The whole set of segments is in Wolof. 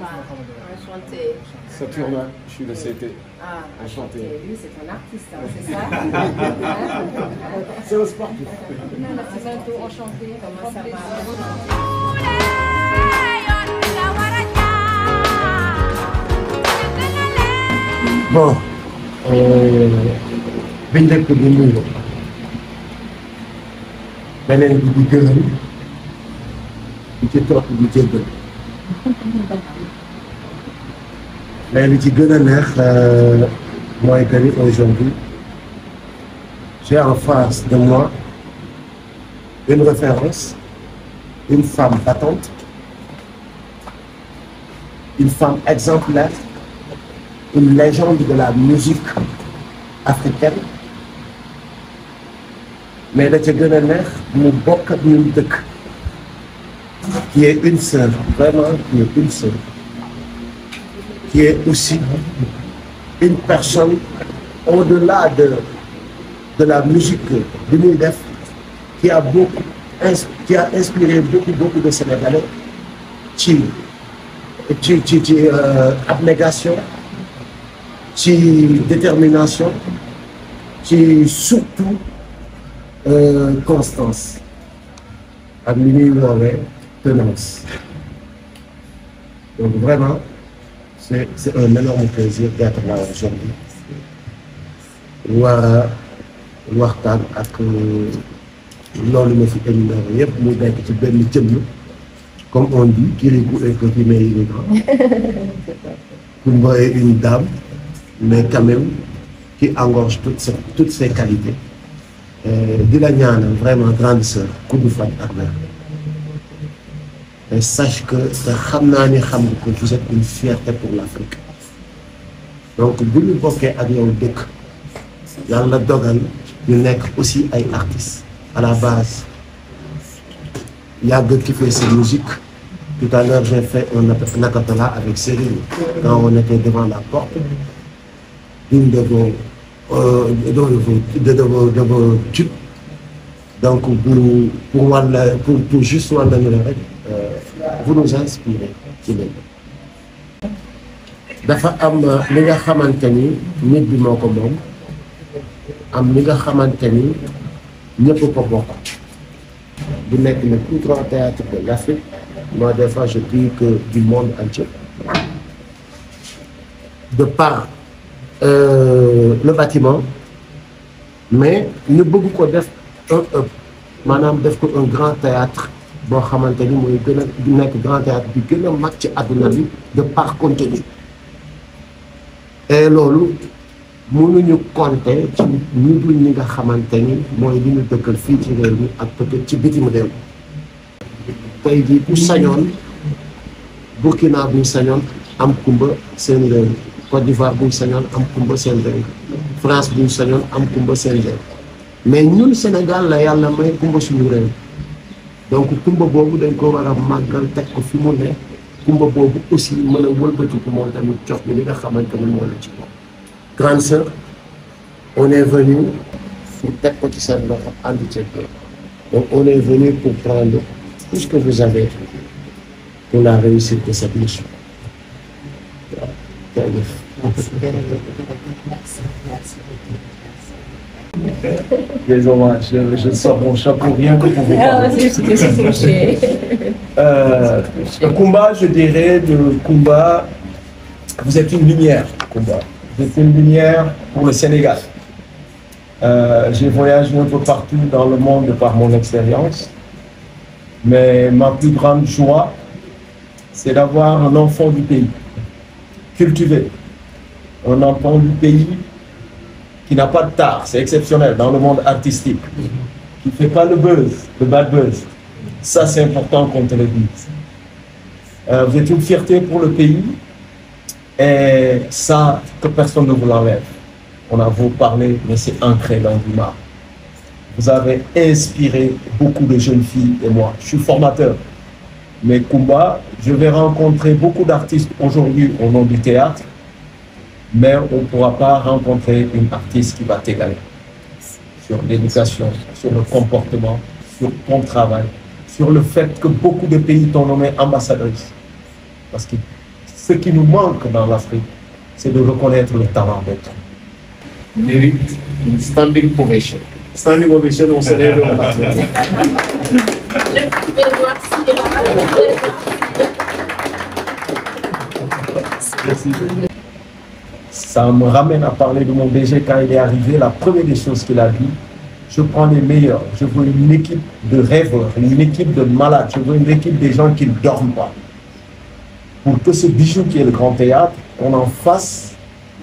Enchanté. Saturnin, je suis de CT. Ah, enchanté. Lui, c'est un artiste, hein, c'est ça? C'est un sportif. Enchanté, comment ça va? Bon, biñ nekk di nuyu beneen bi di gërëm di ci topp di jéggal mais li ci gën a neex mooy que ni aujourd'hui j'ai en face de moi une référence, une femme battante, une femme exemplaire, une légende de la musique africaine, mais la ca gën a neex mu bokk ak ñun dëkk, qui est une sœur, vraiment qui est une sœur, qui est aussi une personne au-delà de la musique bi muy def, qui a inspiré beaucoup de Sénégalais ci abnégation, ci détermination, ci surtout constance ak li ñuy woowee tenance. Donc vraiment c'est un énorme plaisir d'être là aujourd'hui war a waxtaan ak loolu ma fi énuméré yëpp mu nekk ci benn jëmm, comme on dit, Kirikou est petit mais il est grand. Kumba est une dame, mais quand même qui engorge toutes ses qualités. Di la ñaanal vraiment grande sœur, gudd fan ak wér. Et sache que te xam naa ni xam nga que vous êtes une fierté pour l'Afrique. Donc bu ñu bokkee ak yow dëkk, yàlla dogal ñu nekk aussi ay artistes à la base. Yàgg qui fait ses musiques. Tout à l'heure, j'ai fait un acapella avec Céline quand on était devant la porte d'une de vos tubes. Donc pour juste wàll ñu la rek vous nous inspirez ci léegi. Dafa am li nga xamante ni nit bi moo ko moom, am li nga xamante ni ñëpp ko bokk. Bu nekk le plus grand théâtre de l'Afrique. Moi, des fois, je dis que du monde entier. De par le bâtiment, mais ñu bëgg ko def maanaam def ko un grand théâtre boo xamante ni mooy gën a nekk grand théâtre bi gën a mag ci àdduna bi de par contenu. Et loolu mënuñu compter ci ñu dul ñi nga xamante ni mooy li ñu dëkkal fii ci réew mi ak peut-être ci bitim réew. Tey jii bu sañoon Burkina buñ sañoon am kumba seen réew, Côte d'Ivoire buñ sañoon am kumba seen réew, France buñ sañoon am kumba seen réew, mais ñun Sénégal la yàlla may kumba suñu réew. Donc kumba boobu dañ ko war a màggal teg ko fi mu ne, kumba boobu aussi mën a wëlbatiku moom tamit jox bi li nga xamante ni moo la ci moom. Grande sœur, on est venu pour teg ko ci seen loxo ànd ceeg. Donc on est venu pour prendre tout ce que vous avez pour la réussite de cette mission. Désolé, je sors mon chapeau rien que pour vous parler. Kumba, je dirais de Kumba, vous êtes une lumière, Kumba. Vous êtes une lumière pour le Sénégal. J'ai voyagé un peu partout dans le monde par mon expérience. Mais ma plus grande joie, c'est d'avoir un enfant du pays, cultivé. Un enfant du pays qui n'a pas de tard, c'est exceptionnel dans le monde artistique, qui ne fait pas le buzz, le bad buzz. Ça, c'est important qu'on te le dise. Vous êtes une fierté pour le pays et ça, que personne ne vous l'enlève. On a beau parler, mais c'est ancré dans du marbre. vous avez inspiré beaucoup de jeunes filles et moi. Je suis formateur. Mais Kumba, je vais rencontrer beaucoup d'artistes aujourd'hui au nom du théâtre, mais on ne pourra pas rencontrer une artiste qui va t'égaler sur l'éducation, sur le comportement, sur ton travail, sur le fait que beaucoup de pays t'ont nommé ambassadrice. Parce que ce qui nous manque dans l'Afrique, c'est de reconnaître le talent d'autres. Mérite une standing ovation. Standing ovation, on se lève au matin. Ça me ramène à parler de mon DG quand il est arrivé. La première des choses qu'il a dit, je prends les meilleurs. Je veux une équipe de rêveurs, une équipe de malades. Je veux une équipe des gens qui ne dorment pas. Pour que ce bijou qui est le Grand Théâtre, on en fasse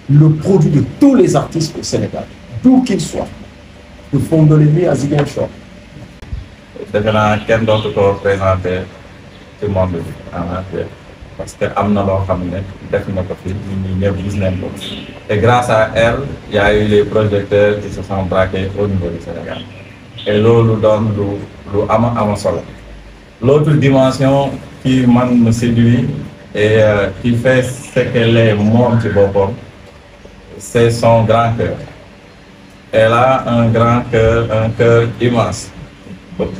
le produit de tous les artistes au Sénégal, d'où qu'ils soient. De Fongolimbi à Ziguinchor. defe naa kenn dootu ko présenté ci monde bi en entier parce que am na loo xam ne def na ko fi ñi ñëpp gis nañ ko et grâce à elle il y a eu les projecteurs qui se sont braqués au niveau du Sénégal et loolu doon lu ama solo. L'autre dimension qui me séduit et qui fait ce qu'elle est moom ci boppam, c'est son grand cœur. Elle a un grand cœur, un cœur immense.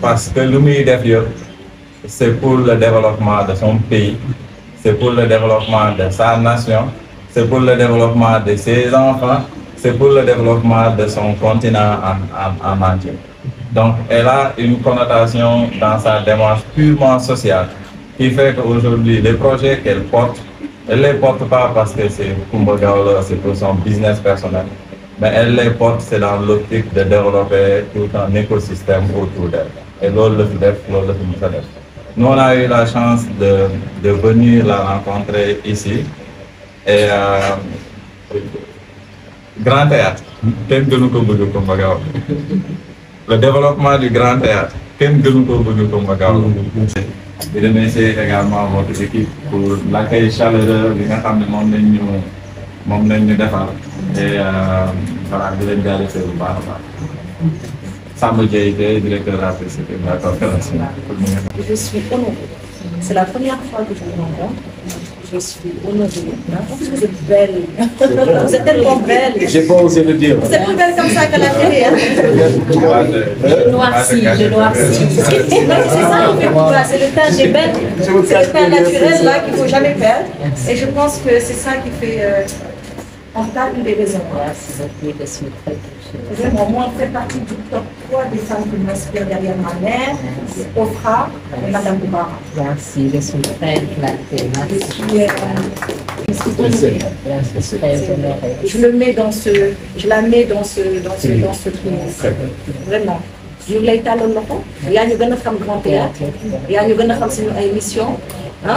Parce que lu muy def yëpp c'est pour le développement de son pays, c'est pour le développement de sa nation, c'est pour le développement de ses enfants, c'est pour le développement de son continent en entier. Donc elle a une connotation dans sa démarche purement sociale qui fait qu'aujourd'hui les projets qu'elle porte, elle ne les porte pas parce que c'est Coumba Gawlo, c'est pour son business personnel. Mais elle les porte, c'est dans l'optique de développer tout un écosystème autour d'elle. Et l'autre le fait. Nous, on a eu la chance de venir la rencontrer ici. Et Grand Théâtre, le développement du Grand Théâtre, je remercie également votre équipe pour l'accueil chaleureux, et voilà, je vais regarder ce bar. Samba Diaye, directeur artistique de la conférence. Je suis honorée. C'est la première fois que je vous rencontre. Je suis honorée. Vous êtes belle. Vous êtes tellement belle. J'ai pas osé le dire. Vous êtes plus belle comme ça que la télé. Je noircis. C'est ça en fait. C'est le teint d'ébène. C'est le teint naturel là qu'il ne faut jamais perdre. Et je pense que c'est ça qui fait. En tout cas, une des raisons. Vraiment, moi, je fais partie du top 3 des femmes qui m'inspirent derrière ma mère, Ofra et Madame Boubara. Merci, je suis très flattée. Je la mets dans ce triomphe. Vraiment. Je l'ai talon loxo. Il y a une grand théâtre. Il y a une émission.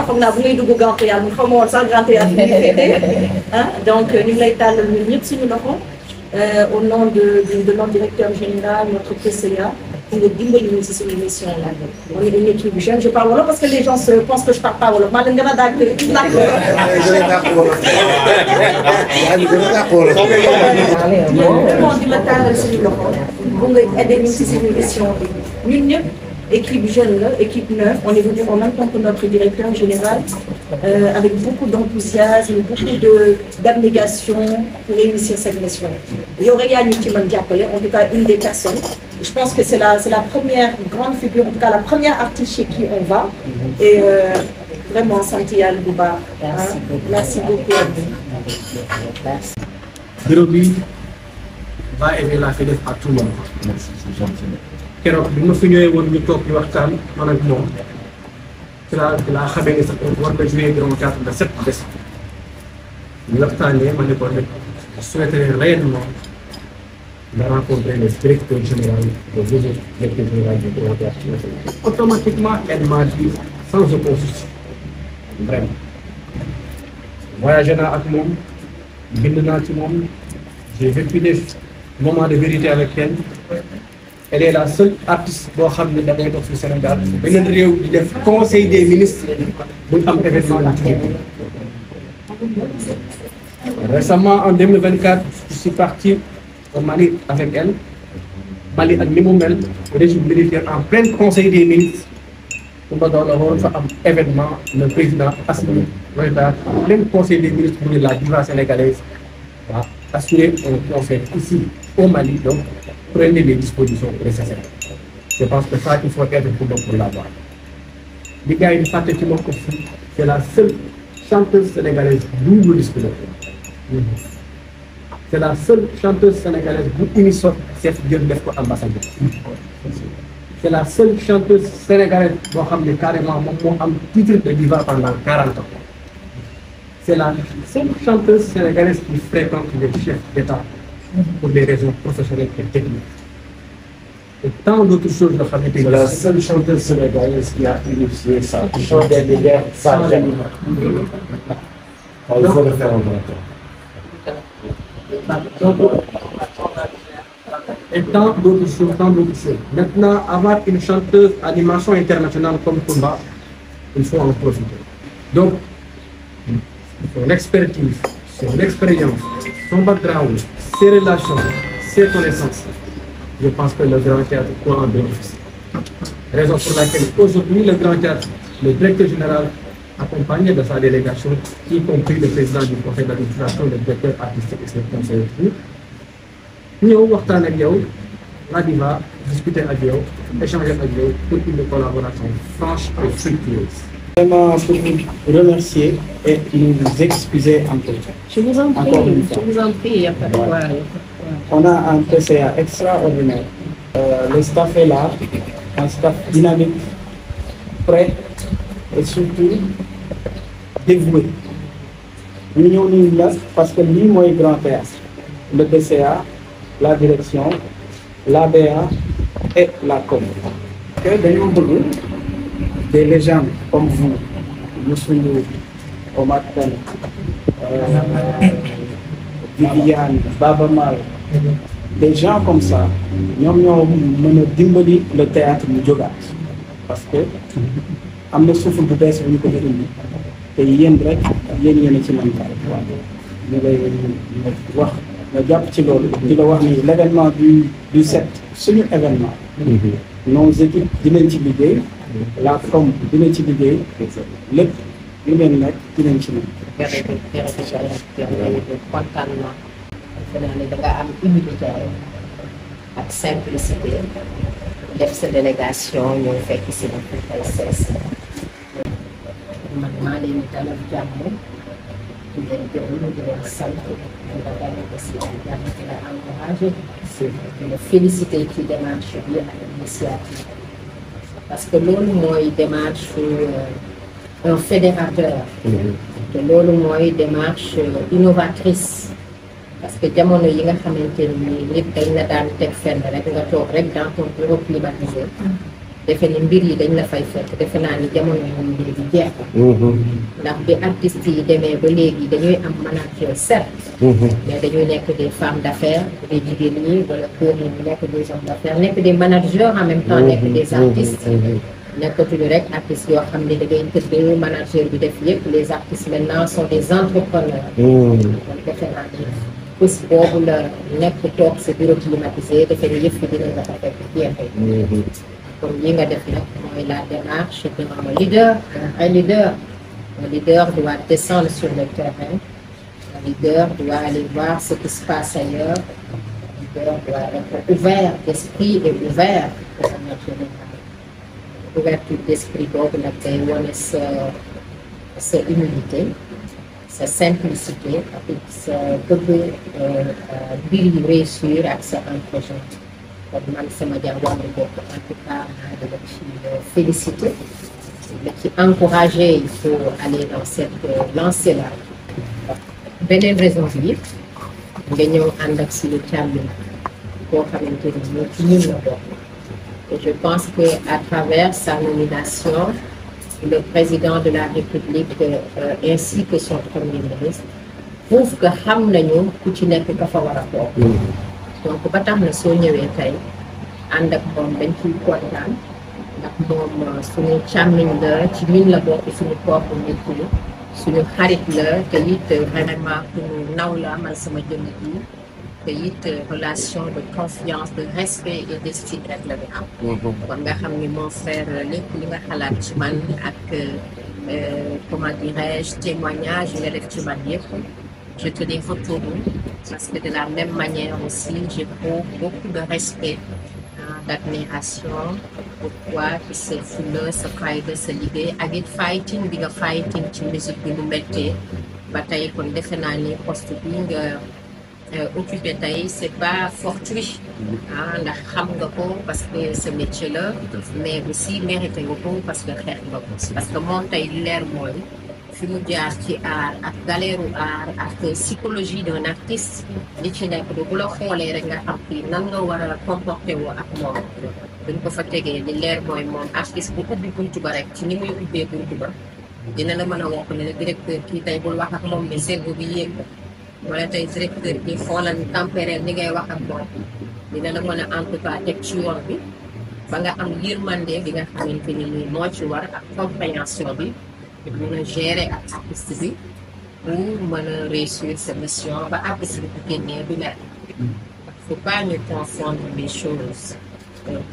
Comme la bouille du Grand Théâtre, nous avons un Grand Théâtre. Donc, nous avons au nom de notre directeur général, notre PCA, qui nous dit que nous sommes une émission là. On est une équipe jeune. Je parle wolof parce que les gens pensent que je parle pas wolof. Je suis équipe jeune, équipe neuve, on est venu en même temps que notre directeur général, avec beaucoup d'enthousiasme, beaucoup d'abnégation pour réussir cette mission. Il y aurait Yann qui m'a dit, en tout cas une des personnes. Je pense que c'est la première grande figure, en tout cas la première artiste chez qui on va. Et vraiment, Santi Al-Bouba. Merci beaucoup à vous. Bureau va aider la FEDEF à tout le monde. Merci, c'est gentil. Keroog bi ma fi ñëwee woon ñu toog di waxtaan man ak moom ci laa xamee ne sax war na jouer Grand Théâtre le 7 décembre. ñu waxtaanee ma ne ko nag souhaiterais réellement de rencontrer le directeur général du Grand Théâtre. Automatiquement, elle m'a dit sans aucun souci. Vraiment. Voyagé naa ak moom, bind naa ci moom, j'ai vécu des moments de vérité avec elle. Elle est la seule artiste boo xam ne da ngay dox fi Sénégal beneen réew di def conseil des ministres bu am événement yu récemment en 2024 je suis parti au Mali avec elle Mali ak ni mu mel régime militaire en plein conseil des ministres Coumba Gawlo waroon fa am événement le président Assimi Goïta en plein conseil des ministres mu ne la diva sénégalaise va assurer un conseil ici au Mali, donc prenez les dispositions nécessaires. Je pense que ça il faut être prudent pour l'avoir. Les gars ils partent ci moom aussi c'est la seule chanteuse sénégalaise double disque d'or. C'est la seule chanteuse sénégalaise bu unisson chef jël def ko ambassadeur. C'est la seule chanteuse sénégalaise boo xam ne carrément moom moo am titre de diva pendant 40 ans. C'est la seule chanteuse sénégalaise qui fréquente les chefs d'État pour des raisons professionnelles et techniques. Et tant d'autres choses de famille. C'est la seule chanteuse sénégalaise qui a initié ça. Chant des leaders, ça jamais. Il faut le faire en même temps. Et tant d'autres choses, tant d'autres choses. Maintenant, avoir une chanteuse à dimension internationale comme Coumba, il faut en profiter. Donc, son expertise, son expérience, son background, ses relations, ses connaissances, je pense que le Grand Théâtre peut en bénéficier. Raison pour laquelle aujourd'hui le Grand Théâtre, le directeur général, accompagné de sa délégation, y compris le président du conseil d'administration, le directeur artistique et le conseiller technique, ñëw waxtaan ak yow la diva discuter ak yow échanger ak yow pour une collaboration franche et fructueuse. Vraiment pour vous remercier et nous excuser encore. Je vous en prie, Encore une fois. je vous en prie, il n'y a pas de quoi. On a un PCA extraordinaire. Le staff est là, un staff dynamique, prêt et surtout dévoué. Nous ñëw nañu la parce que lii mooy Grand Théâtre, le PCA, la direction, l'ABA et la com. Que dañoo bëgg des légendes comme vous, Youssou Ndour, Omar Pène, Viviane, Baba Maal, des gens comme ça, ñoom ñoo mën a dimbali le théâtre mu jógaat parce que am na souffle bu bees bu ñu ko indi te yéen rek yéen a ci mën a ñu lay wax nga jàpp ci loolu di la wax ni l'événement du 7 suñu événement. nos équipes dinañ ci liggéey. la com dinañ ci liggéey. lépp lu ngeen nekk dinañ ci nekk. jërëjëf kontaan naa. defe naa ne da nga am humilité ak simplicité def sa délégation ñëw fekk si la pour tey sees. man maa leen di dalal jàmm di leen gërëm di leen sant di la dalal aussi di jàmm di la encouragé di la félicité ci démarche bi ak initiative parce que loolu mooy démarche un fédérateur te loolu mooy démarche innovatrice parce que jamono yi nga xamante ni nit dañ la daan teg fenn rek nga toog rek dans ton bureau climatisé defe ni mbir yi dañ la fay fekk defe naa ni jamono yi léegi jeex ndax bi artistes yi demee ba léegi dañuy am manager certes mais dañuy nekk des femmes d'affaires des jigéen ñi wala góor ñi nekk des hommes d'affaires nekk des managers en même temps nekk des artistes nekkatuñu rek artistes yoo xam ne da ngay tëdd manager bi def yëpp les artistes maintenant sont des entrepreneurs kon defe naa ni bés boobu la nekk toog sa bureau climatisé defe ni yëpp dinañ la fa fekk jeexee comme yi nga def nag mooy la démarche d'un leader, un leader. Un leader doit descendre sur le terrain. Un leader doit aller voir ce qui se passe ailleurs. Un leader doit être ouvert d'esprit et ouvert pour la général. Ouverture d'esprit boobu nag day wane sa humilité, sa simplicité ak sa bëgg mbir yi réussir ak sa encouragement. kon man sama jarwàllu bopp en tout cas de la ci féliciter la ci encourager il faut aller dans cette lancée là beneen raison bi nga ñëw ànd ak suñu càmmiñ koo xamante ni ñoo ci ñun la bokk et je pense que à travers sa nomination le président de la République ainsi que son premier ministre prouve que xam nañu ku ci nekk ka fa war a toog donc ba tax na soo ñëwee tey ànd ak moom dañ ciy kontaan ndax moom suñu càmmiñ la ci ñun la bokk suñu propre nit ñi suñu xarit la te it vraiment ku naw la man sama jëmm bi it relation de confiance de respect et d'estime rek la ñu am. kon nga xam ni mon frère lépp li nga xalaat ci man ak comment dirais-je témoignage yi nga def ci man yëpp je te les retourne parce que de la même manière aussi j'éprouve beaucoup de respect d'admiration pour toi ci sa fulla sa fayda sa liggéey ak it fighting bi nga fighting ci musique bi mu méttee ba tey kon defe naa ni poste bi nga occupé tey c'est pas fortuit ndax xam nga ko parce que ce métier la mais aussi mérité nga ko parce que xeex nga ko parce que moom tey leer mooy fi mu jaar ci art ak galeeru art ak psychologie d'un artiste li ci nekk bu la xoolee rek nga xam fii nan nga war a comporter woo ak moom duñ ko fa tegee li leer mooy moom artiste bu ubbi buntu ba rek ci ni muy ubbee buntu ba dina la mën a wax ne directeur kii tey bul wax ak moom mais cerveau bi yéeg wala tey directeur bi xoolal tempéraire ni ngay wax ak moom dina la mën a en tout cas teg ci yoon bi ba nga am yërmande bi nga xamante ni nii moo ci war ak compréhension bi mën a gérer ak artiste bi pour mën a réussir sa mission ba artiste bi bu génnee bi la faut pas ñu confondre les choses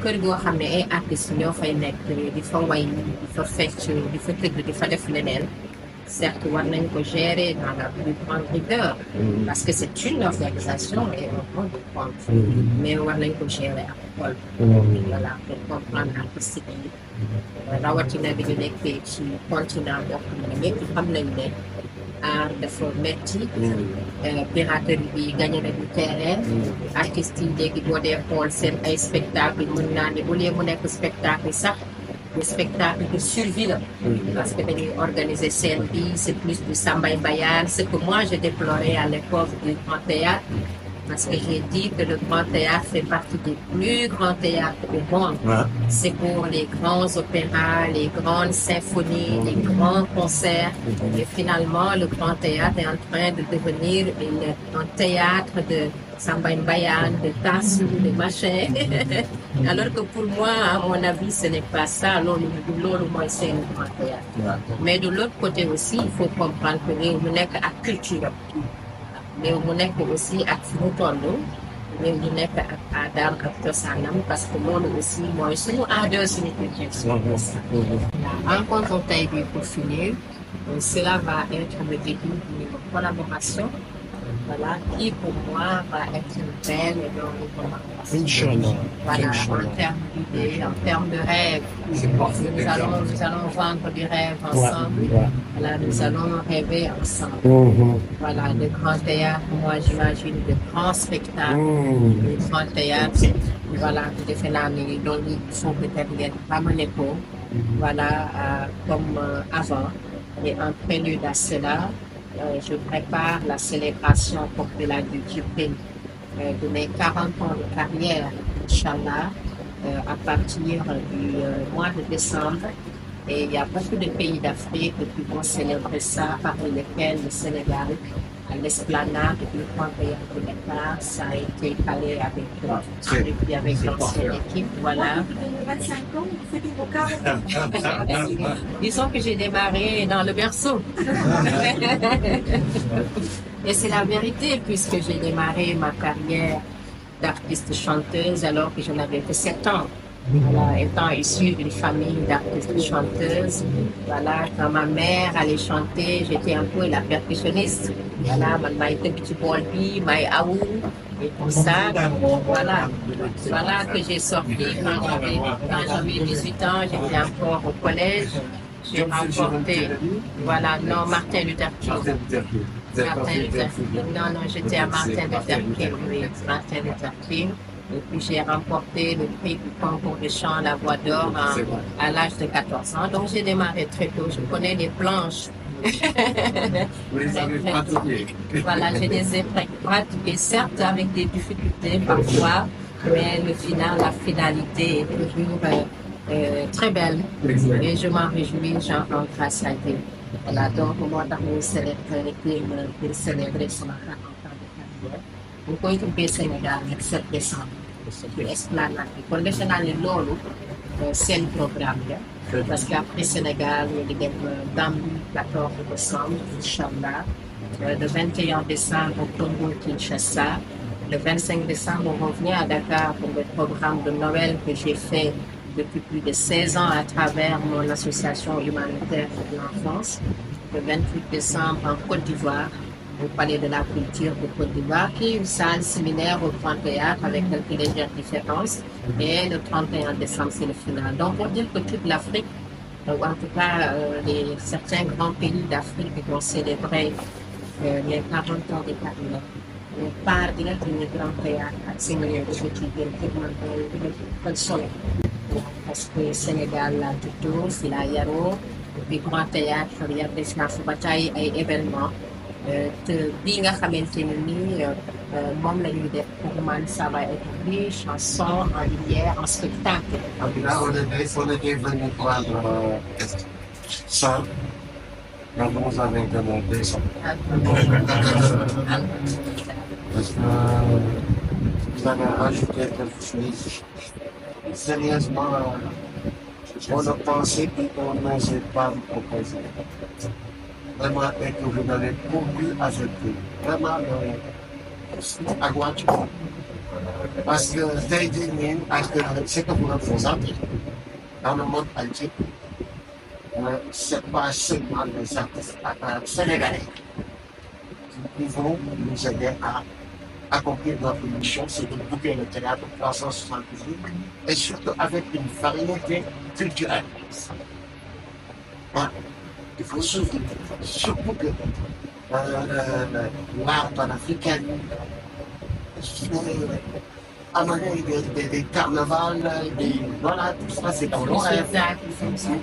kër goo xam ne ay artistes ñoo fay nekk di fa way di fa fecc di fa tëgg di fa def leneen certes war nañ ko gérer dans la plus grande rigueur parce que c'est une organisation et un mode de prendre mais war nañ ko gérer ak xol voilà pour comprendre artistes yi rawatina bi ñu nekkee ci continent boo xam ne ñëpp xam nañ ne art dafa metti piraterie bi gagné nañu terrain artistes yi léegi boo dee xool seen ay spectacle mën naa ne bu lee mu nekk spectacle sax le spectacle de survie là parce que dañuy organiser scène bi c'est plus du Sambay Mbayaan ce que moi j'ai déploré à l'époque du Grand Théâtre parce que j'ai dit que le Grand Théâtre fait partie des plus grands théâtres au monde. C'est pour les grands opéras, les grandes symphonies, les grands concerts. Et finalement, le Grand Théâtre est en train de devenir un théâtre de Samba Mbayaan, de Tassou, de machin. Alors que pour moi, à mon avis, ce n'est pas ça. C'est un grand théâtre. Mais de l'autre côté aussi, il faut comprendre que nous n'est qu'à culture. Mais mu nekk aussi ak fi mu toll mais mu nekk ak aadaam ak cosaanam parce que loolu aussi mooy suñu aada suñu culture. Rencontre tey bi pour finir cela va être le début d'une collaboration voilà qui pour moi va être une belle et longue collaboration. Inch'Allah. Voilà en termes d'idées, en termes de rêves. Nous allons vendre du rêve ensemble. Voilà, nous allons rêver ensemble. Voilà, le grand théâtre, moi j'imagine de grands spectacles, le grand théâtre, voilà, defe naa ni loolu il faut peut-être ngeen ramener ko, voilà, comme avant. Et en prélude à cela, je prépare la célébration populaire du Djibril de mes 40 ans de carrière, Inch'Allah, à partir du mois de décembre. Et il y a beaucoup de pays d'Afrique qui vont célébrer ça, parmi lesquels le Sénégal, à l'esplanade du Grand Théâtre de Dakar. Ça a été calé avec l'ancienne équipe. Voilà. 25 ans, vous faites vos 40 ans. Disons que j'ai démarré dans le berceau. Et c'est la vérité, puisque j'ai démarré ma carrière d'artiste chanteuse alors que je n'avais que 7 ans. Voilà, étant issue d'une famille d'artistes chanteuses, voilà, quand ma mère allait chanter, j'étais un peu la percussionniste. Voilà, ma petit bolbi, ma aou, et tout ça. Voilà, voilà que j'ai sorti quand j'avais 18 ans, j'étais encore au collège. J'ai remporté, voilà, non, Martin Luther King. Martin Luther King. Non, j'étais à Martin Luther King, oui, Martin Luther King. Et puis j'ai remporté le prix du concours de chant La Voix d'Or à l'âge de 14 ans. Donc j'ai démarré très tôt, je connais les planches. Voilà, je les ai pratiquées, certes avec des difficultés parfois, mais le final, la finalité est toujours très belle. Et je m'en réjouis, j'en rends grâce à Dieu. Voilà, donc moi, dans mon célébrer son 40 ans de carrière. bu koy ubbee Sénégal le 7 décembre ci esplanade bi kon defe naa ne loolu seen programme la parce que après Sénégal ñu ngi dem Gambie 14 décembre inchallah le 21 décembre Congo Kinshasa Le 25 décembre, on revient à Dakar pour le programme de Noël que j'ai fait depuis plus de 16 ans à travers mon association humanitaire de l'enfance. Le 28 décembre en Côte d'Ivoire, au Palais de la Culture de Côte d'Ivoire, qui est une salle similaire au Grand Théâtre avec quelques légères différences. Et le 31 décembre, c'est le final. Donc, pour dire que toute l'Afrique, ou en tout cas certains grands pays d'Afrique qui vont célébrer les 40 ans des Carmel. Part di nga xam ne Grand Théâtre ak Sénégal dafa ci gën a solo parce que Sénégal laa juddoo fi laa yaroo puis Grand Théâtre yar def naa fa ba tey ay événements te bii nga xamante ne nii moom la ñuy def pour man ça va être riche en son, en lumière, en spectacle. Là, on était venu prendre ça. Donc, vous avez demandé ça. Parce que vous avez rajouté quelque chose. Sérieusement, on a pensé qu'on n'osait pas vous proposer. Vraiment, et que vous avez beaucoup ajouté. Vraiment, à Guadeloupe. Parce que c'est que vous représentez dans le monde entier. Ce n'est pas seulement les artistes sénégalais qui vont nous aider à accomplir notre mission, c'est de boucler le théâtre 378 et surtout avec une variété culturelle. Voilà. Il faut souvenir, surtout que l'art panafricain, amener des carnavals, voilà, tout ça c'est dans nos rêves.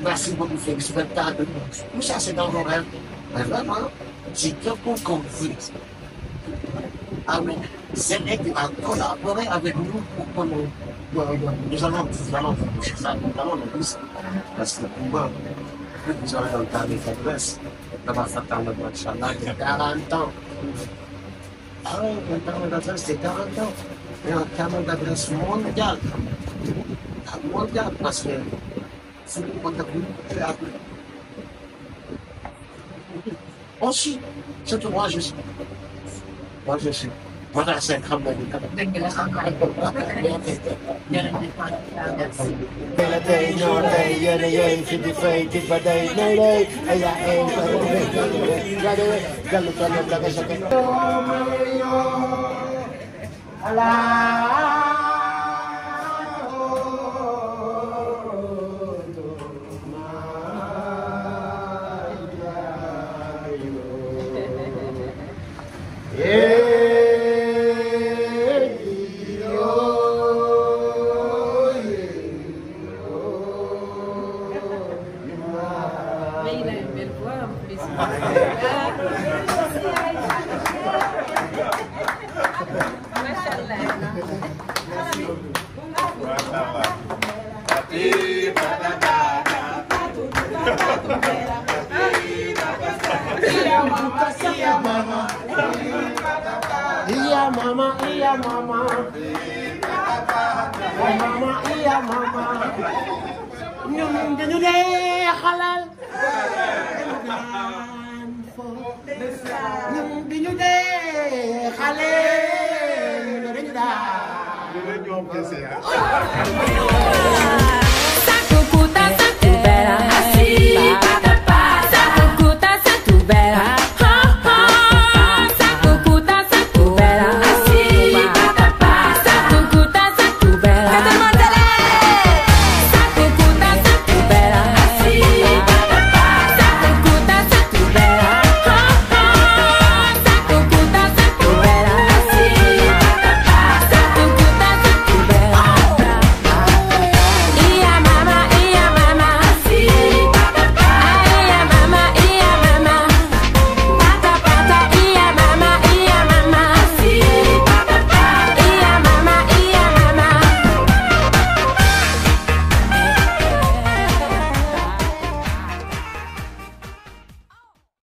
Merci beaucoup, c'est le spectacle. Tout ça c'est dans nos rêves. Mais vraiment, si quelqu'un compris, c'est vrai qu'il va collaborer avec nous pour que nous allons pousser ça, nous allons le pousser. Parce que pour moi, vous avez dans le temps de faiblesse, ça va s'attendre à Inch'Allah, il y a 40 ans. Ah oui, un temps d'adresse, c'est 40 ans. Et un temps d'adresse mondial. Mondial, parce que c'est le monde de la aussi, surtout moi je suis. Voilà, c'est un grand moment. Xale